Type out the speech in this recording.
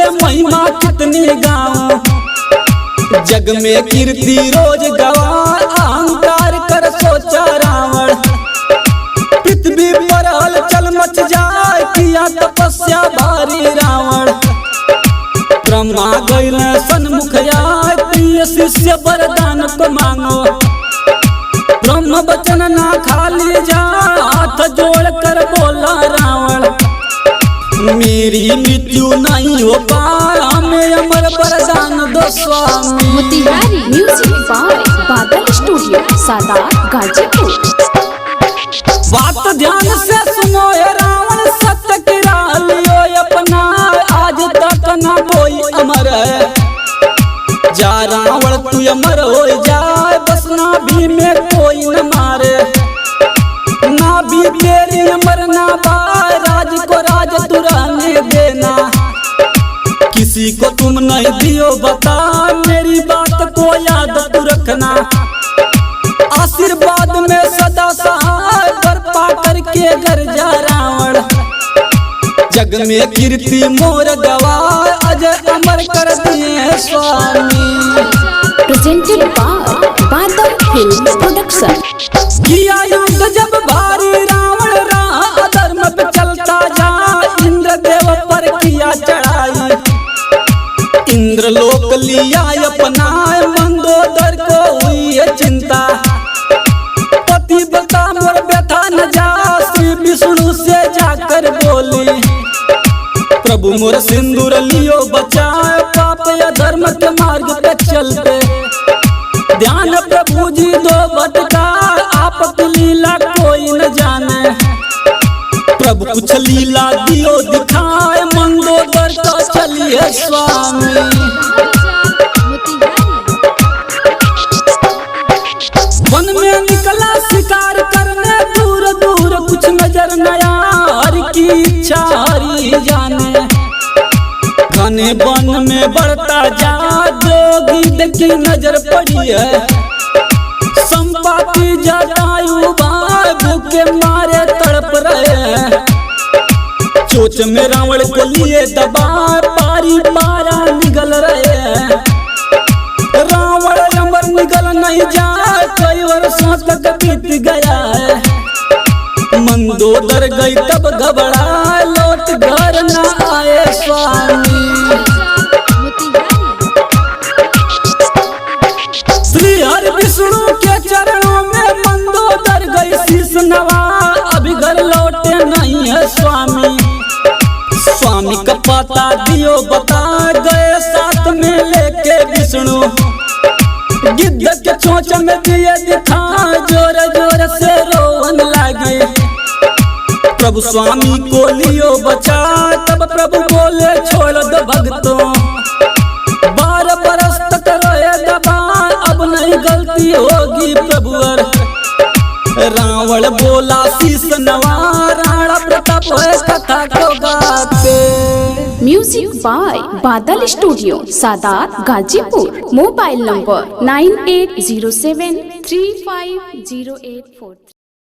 से महिमा कितनी गाऊं, जग में कीर्ति रोज गवा, अहंकार कर सोचा रावण। पृथ्वी पर हलचल मच जाए, किया तपस्या भारी रावण। ब्रह्मा गइल सन्मुख आए, प्रिय शिष्य वरदान को मांगो। ब्रह्म वचन ना खाली जा, हाथ जोड़ कर बोला रावण। मेरी मृत्यु नहीं हो पाए, हमें अमर वरदान दो स्वामी। Motihari music by Badal studio, Sadat, Ghazipur. बात ध्यान से सुनो ये रावण, सत्य की राह लियो अपना, आज तक ना कोई अमर है। जा रावण तू अमर हो जाए, बस नाभि में कोई न मारे। नाभि तेरी अमर ना पाए, राज को राज तू रहने देना। किसी को तुम नहीं दियो बता, मेरी बात को याद तू रखना। आशीर्वाद में सदा सहाय, कर पाकर के घर जा रावण। जग में कीर्ति मोर गवाए, अजय अमर कर दिए स्वामी। Presented by Badal film production. किया युद्ध जब भारी रावण, राह अधर्म पे चलता जा, इंद्र देव पर किया चढ़ाई। इंद्र लोक लिया अपनाए, मंदोदर को हुई है चिंता। पति बता मोर व्यथा न जा, श्री विष्णु से जाकर बोली। प्रभु मोर सिंदूर लियो बचाए, पाप या धर्म के मार्ग पे चलते। ध्यान प्रभु जी दो भटका, आपकी लीला कोई न जाने। प्रभु कुछ लीला दियो दिखाए, मंदोदर तो चलिए स्वामी। वन में निकला शिकार करने, दूर दूर कुछ नजर नया, हरि की इच्छा हरि जाने। घने वन में बढ़ता जा, जोगी की नजर पड़ी है। संपाति जटायु भाई, भूखे मारे तड़प रहे हैं। चोच में रावण को लिए दबा, पारी पारा निगल रहे हैं। रावण अमर निगल नहीं जाए, कई वर्षों तक बीत गया है। मंदोदर गई तब घबराए, लौट घर न आए स्वामी। श्री हरि विष्णु के चरणों में मंदोदर गई शीश नवा, अभी घर लौटे नहीं है स्वामी। स्वामी का पता दियो बता, गए साथ में लेके विष्णु। गिद्ध के चोंच में दिए दिखा, जोर जोर से रोवन लगे। प्रभु स्वामी को लियो बचा, तब प्रभु बोले छोड़ दो भक्तों। 12 बरस तक रहे दबा, अब नहीं गलती होगी प्रभुवर। रावण बोला शीश नवा, राणा प्रताप है कथा को गाते। Music by Badal studio, Sadat, Ghazipur. Mobile number 9807350843।